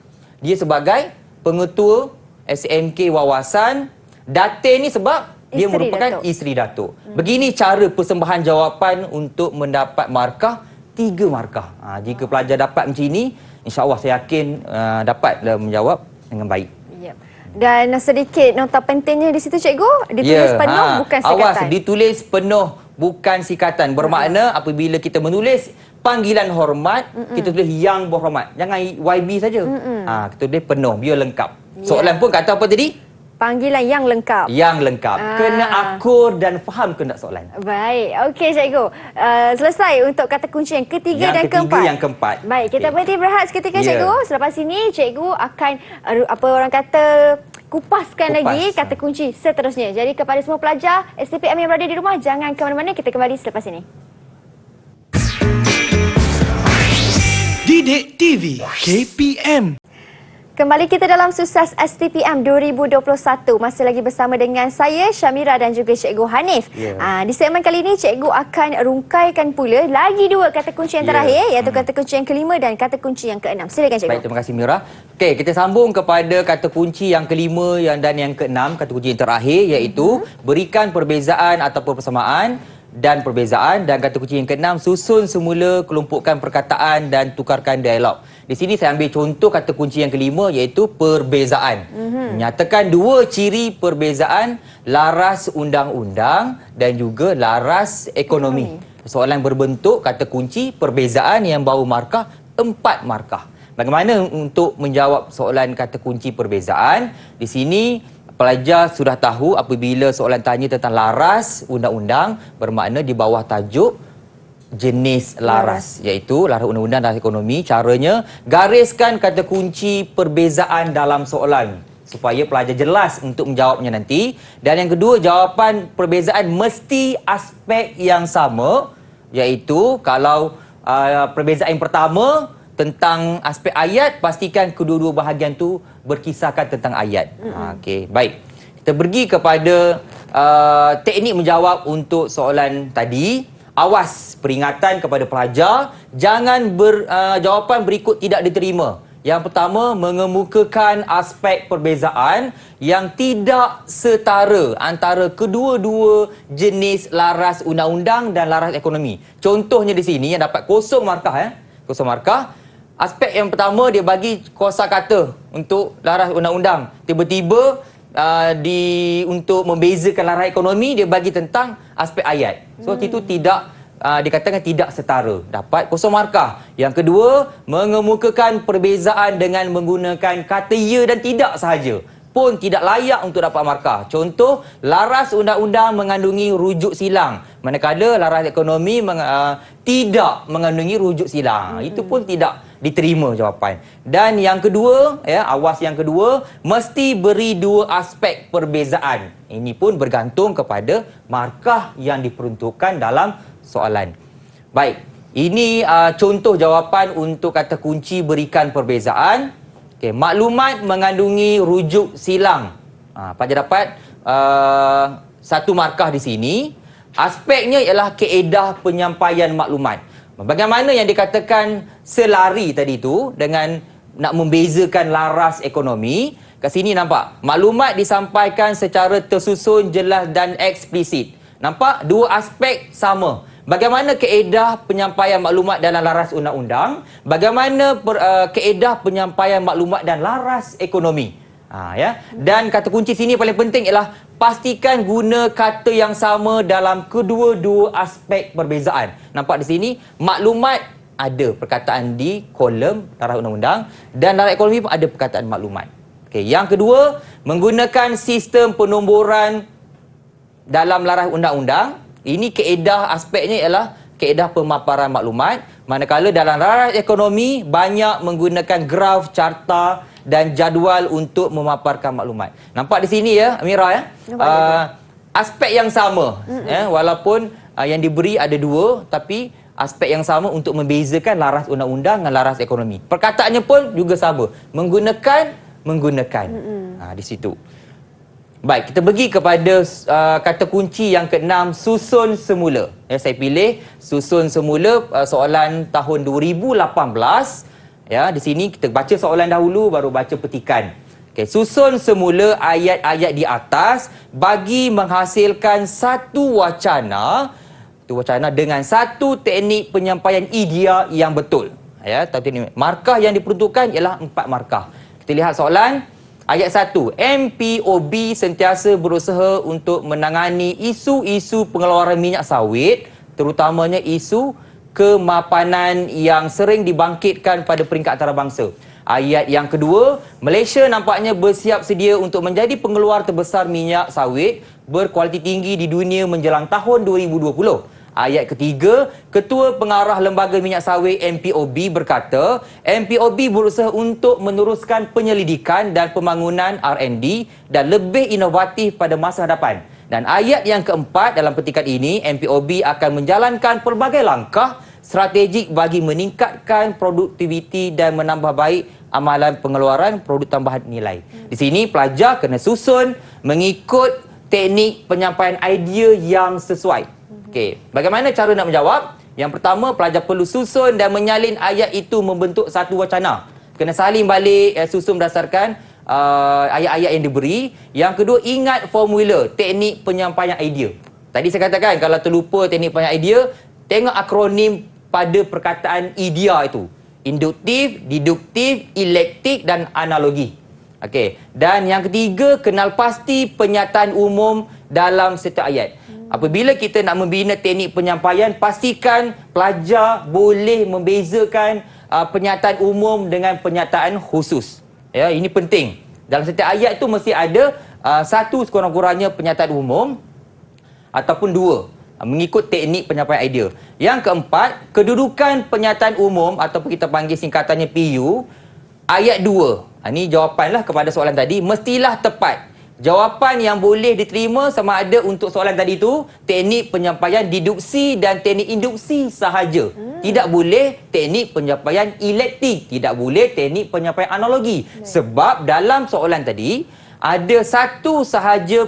dia sebagai pengetua SMK Wawasan. Datin ni sebab dia merupakan isteri Datuk. Begini cara persembahan jawapan untuk mendapat markah 3 markah. Jika pelajar dapat macam ini, insya-Allah saya yakin dapat menjawab dengan baik. Yep. Dan sedikit nota pentingnya di situ cikgu, ditulis penuh bukan sikatan. Awas, ditulis penuh bukan sikatan. Bermakna apabila kita menulis panggilan hormat, kita tulis yang berhormat. Jangan YB saja. Kita tulis penuh, biar lengkap. Soalan pun kata apa tadi? Panggilan yang lengkap. Yang lengkap. Kena akur dan faham kena soalan. Baik. Okey cikgu. Selesai untuk kata kunci yang ketiga dan keempat. Yang keempat. Baik, kita berhenti berehat seketika cikgu. Selepas ini cikgu akan apa orang kata kupaskan lagi kata kunci seterusnya. Jadi kepada semua pelajar STPM yang berada di rumah, jangan ke mana-mana, kita kembali selepas ini. Didik TV KPM. Kembali kita dalam Sukses STPM 2021. Masih lagi bersama dengan saya, Syamira dan juga Cikgu Hanif. Di segmen kali ini, Cikgu akan rungkaikan pula lagi 2 kata kunci yang terakhir, iaitu kata kunci yang kelima dan kata kunci yang keenam. Silakan Cikgu. Baik, terima kasih Mira. Okey, kita sambung kepada kata kunci yang kelima dan yang keenam, kata kunci yang terakhir, iaitu berikan perbezaan ataupun persamaan dan perbezaan. Dan kata kunci yang keenam, susun semula, kelompokkan perkataan dan tukarkan dialog. Di sini saya ambil contoh kata kunci yang kelima, iaitu perbezaan. Menyatakan 2 ciri perbezaan laras undang-undang dan juga laras ekonomi. Soalan berbentuk kata kunci perbezaan yang bawa markah 4 markah. Bagaimana untuk menjawab soalan kata kunci perbezaan? Di sini pelajar sudah tahu apabila soalan tanya tentang laras undang-undang, bermakna di bawah tajuk jenis laras, iaitu laras undang-undang dan ekonomi. Caranya, gariskan kata kunci perbezaan dalam soalan supaya pelajar jelas untuk menjawabnya nanti. Dan yang kedua, jawapan perbezaan mesti aspek yang sama, iaitu kalau perbezaan yang pertama tentang aspek ayat, pastikan kedua-dua bahagian tu berkisahkan tentang ayat. Okey, baik. Kita pergi kepada teknik menjawab untuk soalan tadi. Awas, peringatan kepada pelajar, jangan jawapan berikut tidak diterima. Yang pertama, mengemukakan aspek perbezaan yang tidak setara antara kedua-dua jenis laras undang-undang dan laras ekonomi. Contohnya di sini yang dapat kosong markah. Kosong markah. Aspek yang pertama, dia bagi kosakata untuk laras undang-undang. Tiba-tiba untuk membezakan laras ekonomi, dia bagi tentang aspek ayat. So itu tidak dikatakan tidak setara, dapat kosong markah. Yang kedua, mengemukakan perbezaan dengan menggunakan kata ya dan tidak sahaja pun tidak layak untuk dapat markah. Contoh, laras undang-undang mengandungi rujuk silang, manakala laras ekonomi tidak mengandungi rujuk silang. Itu pun tidak diterima jawapan. Dan yang kedua, awas yang kedua, mesti beri 2 aspek perbezaan. Ini pun bergantung kepada markah yang diperuntukkan dalam soalan. Baik, ini contoh jawapan untuk kata kunci berikan perbezaan. Okey, maklumat mengandungi rujuk silang. Pelajar dapat 1 markah di sini. Aspeknya ialah kaedah penyampaian maklumat. Bagaimana yang dikatakan selari tadi tu dengan nak membezakan laras ekonomi. Kat sini nampak, maklumat disampaikan secara tersusun, jelas dan eksplisit. Nampak 2 aspek sama. Bagaimana kaedah penyampaian maklumat dalam laras undang-undang, bagaimana kaedah penyampaian maklumat dan laras ekonomi. Dan kata kunci sini paling penting ialah pastikan guna kata yang sama dalam kedua-dua aspek perbezaan. Nampak di sini, maklumat ada perkataan di kolom laras undang-undang dan laras ekonomi pun ada perkataan maklumat. Okey, yang kedua, menggunakan sistem penomboran dalam laras undang-undang. Ini kaedah aspeknya ialah kaedah pemaparan maklumat. Manakala dalam laras ekonomi banyak menggunakan graf, carta dan jadual untuk memaparkan maklumat. Nampak di sini Amira aspek yang sama. Walaupun yang diberi ada 2, tapi aspek yang sama untuk membezakan laras undang-undang dengan laras ekonomi. Perkataannya pun juga sama. Menggunakan. Di situ. Baik, kita pergi kepada kata kunci yang ke-6, susun semula. Ya, saya pilih susun semula soalan tahun 2018. Ya, di sini kita baca soalan dahulu baru baca petikan. Okey, susun semula ayat-ayat di atas bagi menghasilkan satu wacana dengan satu teknik penyampaian idea yang betul. Ya, teknik markah yang diperuntukkan ialah 4 markah. Kita lihat soalan ayat 1. MPOB sentiasa berusaha untuk menangani isu-isu pengeluaran minyak sawit, terutamanya isu kemapanan yang sering dibangkitkan pada peringkat antarabangsa. Ayat yang kedua, Malaysia nampaknya bersiap sedia untuk menjadi pengeluar terbesar minyak sawit berkualiti tinggi di dunia menjelang tahun 2020. Ayat ketiga, Ketua Pengarah Lembaga Minyak Sawit MPOB berkata, MPOB berusaha untuk meneruskan penyelidikan dan pembangunan R&D dan lebih inovatif pada masa hadapan. Dan ayat yang keempat dalam petikan ini, MPOB akan menjalankan pelbagai langkah strategik bagi meningkatkan produktiviti dan menambah baik amalan pengeluaran produk tambahan nilai. Di sini pelajar kena susun mengikut teknik penyampaian idea yang sesuai. Okey, bagaimana cara nak menjawab? Yang pertama, pelajar perlu susun dan menyalin ayat itu membentuk satu wacana. Kena salin balik, susun berdasarkan ayat-ayat yang diberi. Yang kedua, ingat formula teknik penyampaian idea. Tadi saya katakan, kalau terlupa teknik penyampaian idea, tengok akronim pada perkataan idea itu. Induktif, deduktif, elektik dan analogi. Okey. Dan yang ketiga, kenal pasti penyataan umum dalam setiap ayat. Apabila kita nak membina teknik penyampaian, pastikan pelajar boleh membezakan penyataan umum dengan penyataan khusus. Ya, ini penting. Dalam setiap ayat itu mesti ada satu sekurang-kurangnya penyataan umum ataupun dua, mengikut teknik penyampaian idea. Yang keempat, kedudukan penyataan umum ataupun kita panggil singkatannya PU, ayat 2. Ini jawapanlah kepada soalan tadi, mestilah tepat. Jawapan yang boleh diterima sama ada untuk soalan tadi tu teknik penyampaian deduksi dan teknik induksi sahaja. Tidak boleh teknik penyampaian elektik, tidak boleh teknik penyampaian analogi. Sebab dalam soalan tadi ada satu sahaja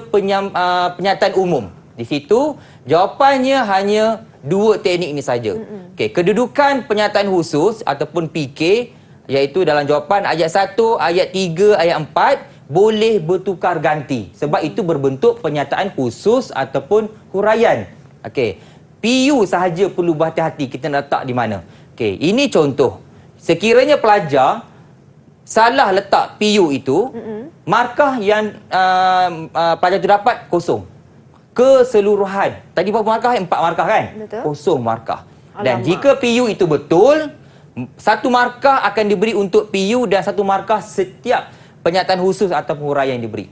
penyataan umum. Di situ jawapannya hanya dua teknik ini saja. Okey, kedudukan penyataan khusus ataupun PK iaitu dalam jawapan ayat 1, ayat 3, ayat 4 boleh bertukar ganti sebab itu berbentuk penyataan khusus ataupun huraian. Okey, PU sahaja perlu berhati-hati kita nak letak di mana. Okey, ini contoh. Sekiranya pelajar salah letak PU itu, markah yang pelajar itu dapat kosong. Keseluruhan. Tadi berapa markah? 4 markah kan? Betul. Kosong markah. Dan Alamak. jika PU itu betul, satu markah akan diberi untuk PU dan satu markah setiap penyataan khusus atau huraian yang diberi.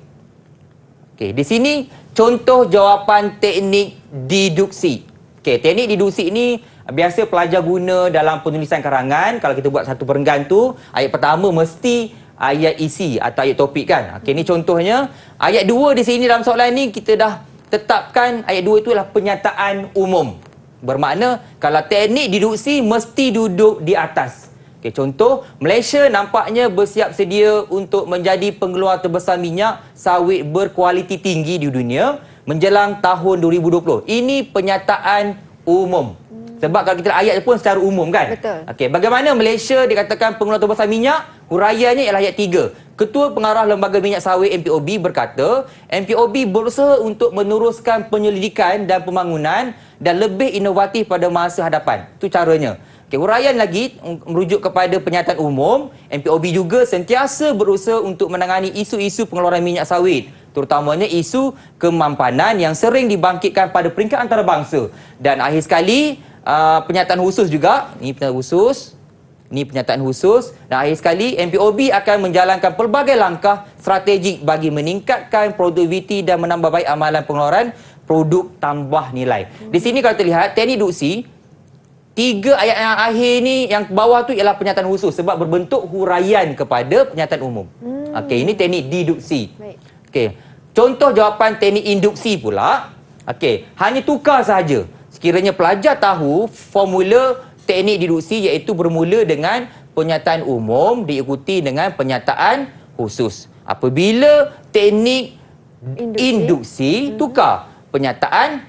Okey, di sini contoh jawapan teknik deduksi. Okey, teknik deduksi ini biasa pelajar guna dalam penulisan karangan. Kalau kita buat satu perenggan tu, ayat pertama mesti ayat isi atau ayat topik kan. Okey, ini contohnya. Ayat 2 di sini dalam soalan ini kita dah tetapkan ayat 2 itu adalah penyataan umum. Bermakna kalau teknik deduksi mesti duduk di atas. Okay, contoh, Malaysia nampaknya bersiap sedia untuk menjadi pengeluar terbesar minyak sawit berkualiti tinggi di dunia menjelang tahun 2020. Ini penyataan umum. Sebab kalau kita ayat pun secara umum kan? Betul. Okey, bagaimana Malaysia dikatakan pengeluar terbesar minyak? Huraiannya ialah ayat 3. Ketua Pengarah Lembaga Minyak Sawit MPOB berkata, MPOB berusaha untuk meneruskan penyelidikan dan pembangunan dan lebih inovatif pada masa hadapan. Itu caranya. Okay, huraian lagi merujuk kepada penyataan umum, MPOB juga sentiasa berusaha untuk menangani isu-isu pengeluaran minyak sawit, terutamanya isu kemampanan yang sering dibangkitkan pada peringkat antarabangsa. Dan akhir sekali, penyataan khusus juga, ini penyataan khusus, ini penyataan khusus. Dan akhir sekali, MPOB akan menjalankan pelbagai langkah strategik bagi meningkatkan produktiviti dan menambah baik amalan pengeluaran produk tambah nilai. Di sini kalau terlihat, teknik deduksi, 3 ayat yang akhir ni, yang bawah tu ialah penyataan khusus sebab berbentuk huraian kepada penyataan umum. Okey, ini teknik deduksi. Okey, contoh jawapan teknik induksi pula. Okey, hanya tukar sahaja. Sekiranya pelajar tahu formula teknik deduksi iaitu bermula dengan penyataan umum diikuti dengan penyataan khusus. Apabila teknik induksi, tukar penyataan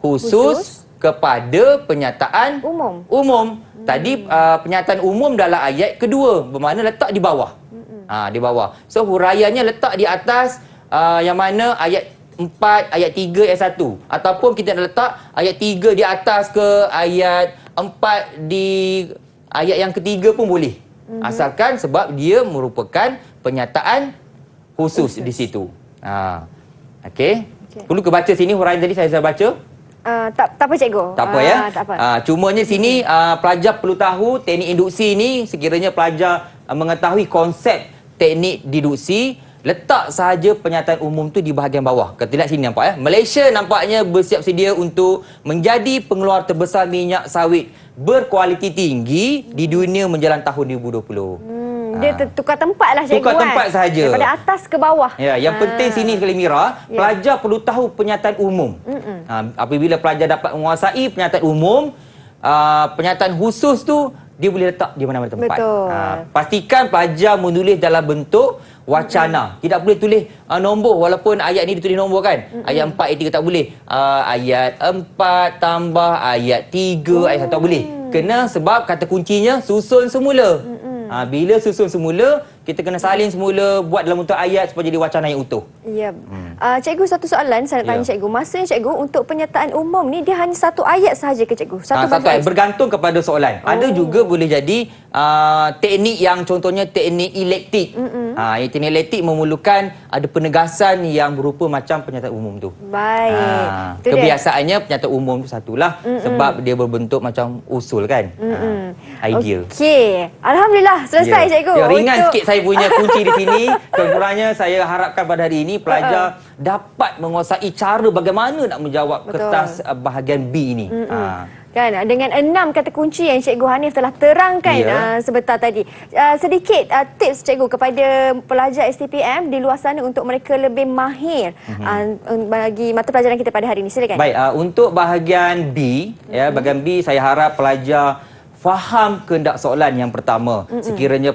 khusus kepada penyataan umum. Tadi penyataan umum dalam ayat kedua, bermakna letak di bawah. Di bawah. So huraiannya letak di atas yang mana ayat 4, ayat 3, ayat 1. Ataupun kita nak letak ayat 3 di atas ke ayat 4 di ayat yang ketiga pun boleh. Asalkan sebab dia merupakan penyataan khusus di situ. Okey. Perlu ke baca sini huraian tadi saya baca? Tak apa cikgu. Tak apa ya. Tak apa. Cumanya sini pelajar perlu tahu teknik induksi ni, sekiranya pelajar mengetahui konsep teknik deduksi, letak sahaja penyataan umum tu di bahagian bawah. Kita lihat sini nampak ya. Malaysia nampaknya bersiap sedia untuk menjadi pengeluar terbesar minyak sawit berkualiti tinggi di dunia menjelang tahun 2020. Dia tukar tempat lah cikgu. Tukar tempat sahaja. Daripada atas ke bawah. Ya, yang penting sini sekali Mira, pelajar perlu tahu penyataan umum. Apabila pelajar dapat menguasai penyataan umum, penyataan khusus tu dia boleh letak di mana-mana tempat. Pastikan pelajar menulis dalam bentuk wacana. Tidak boleh tulis nombor, walaupun ayat ni ditulis nombor kan. Ayat 4, ayat 3 tak boleh. Ayat 4 tambah ayat 3, ayat 1 tak boleh. Kena sebab kata kuncinya susun semula. Bila susun semula, kita kena salin semula, buat dalam bentuk ayat supaya jadi wacana yang utuh. Ya. Cikgu, satu soalan saya nak tanya cikgu. Maksudnya cikgu, untuk penyataan umum ni dia hanya satu ayat sahaja ke cikgu? Satu ayat. Bergantung kepada soalan. Ada juga boleh jadi teknik yang contohnya teknik elektik. Teknik elektik memerlukan ada penegasan yang berupa macam penyataan umum tu. Baik. Kebiasaannya penyataan umum tu satulah sebab dia berbentuk macam usul kan. Idea. Okey. Alhamdulillah selesai cikgu. Ringan sikit saya punya kunci di sini. Kurang-kurangnya saya harapkan pada hari ini pelajar dapat menguasai cara bagaimana nak menjawab kertas bahagian B ini. Kan, dengan 6 kata kunci yang Cikgu Hanif telah terangkan sebentar tadi. Sedikit tips Cikgu kepada pelajar STPM di luar sana untuk mereka lebih mahir bagi mata pelajaran kita pada hari ini. Silakan. Baik, untuk bahagian B, bahagian B saya harap pelajar faham kehendak soalan yang pertama. Sekiranya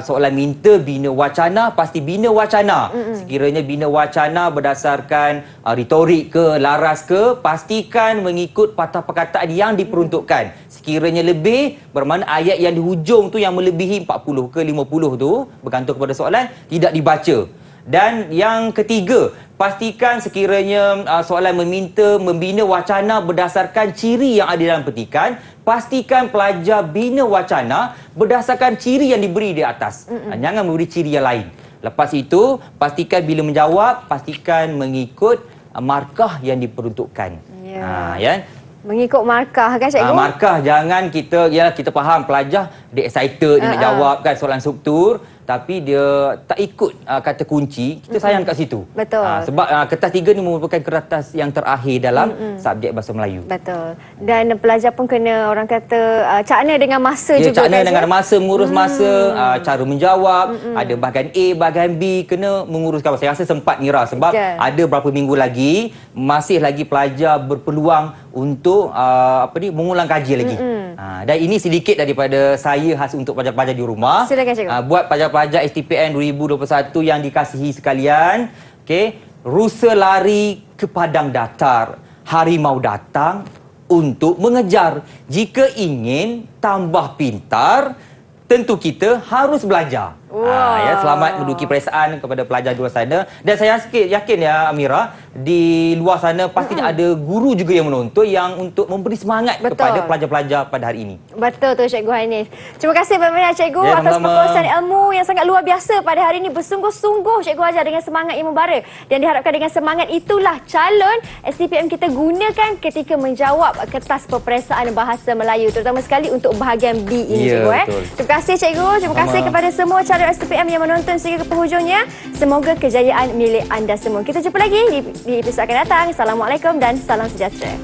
soalan minta bina wacana, pasti bina wacana. Sekiranya bina wacana berdasarkan retorik ke, laras ke, pastikan mengikut patah perkataan yang diperuntukkan. Sekiranya lebih, bermakna ayat yang di hujung tu yang melebihi 40 ke 50 tu, bergantung kepada soalan, tidak dibaca. Dan yang ketiga, pastikan sekiranya soalan membina wacana berdasarkan ciri yang ada dalam petikan, pastikan pelajar bina wacana berdasarkan ciri yang diberi di atas. Jangan memberi ciri yang lain. Lepas itu, pastikan bila menjawab, pastikan mengikut markah yang diperuntukkan. Mengikut markah kan cikgu? Markah, jangan kita faham pelajar dia excited, dia nak jawab kan soalan struktur, tapi dia tak ikut kata kunci, kita sayang kat situ. Betul. Sebab kertas 3 ni merupakan kertas yang terakhir dalam subjek bahasa Melayu. Betul. Dan pelajar pun kena orang kata cakna dengan masa juga. Cakna dengan masa, mengurus masa, cara menjawab, ada bahagian A, bahagian B, kena menguruskan. Saya rasa sempat Mira sebab ada berapa minggu lagi, masih lagi pelajar berpeluang untuk mengulang kaji lagi. Dan ini sedikit daripada saya khas untuk pelajar-pelajar di rumah. Silakan cikgu. Buat pelajar-pelajar STPN 2021 yang dikasihi sekalian, rusa lari ke padang datar, harimau datang untuk mengejar. Jika ingin tambah pintar, tentu kita harus belajar. Selamat menduduki peperiksaan kepada pelajar di luar sana. Dan saya yakin ya Amira, di luar sana pastinya ada guru juga yang menonton yang untuk memberi semangat kepada pelajar-pelajar pada hari ini. Betul tu Cikgu Hanif. Terima kasih banyak Cikgu atas perkongsian ilmu yang sangat luar biasa pada hari ini. Bersungguh-sungguh Cikgu ajar dengan semangat yang membara. Dan diharapkan dengan semangat itulah calon STPM kita gunakan ketika menjawab kertas peperiksaan bahasa Melayu. Terutama sekali untuk bahagian B ini Cikgu. Terima kasih Cikgu. Terima kasih kepada semua calon STPM yang menonton sehingga ke penghujungnya. Semoga kejayaan milik anda semua. Kita jumpa lagi di episod akan datang. Assalamualaikum dan salam sejahtera.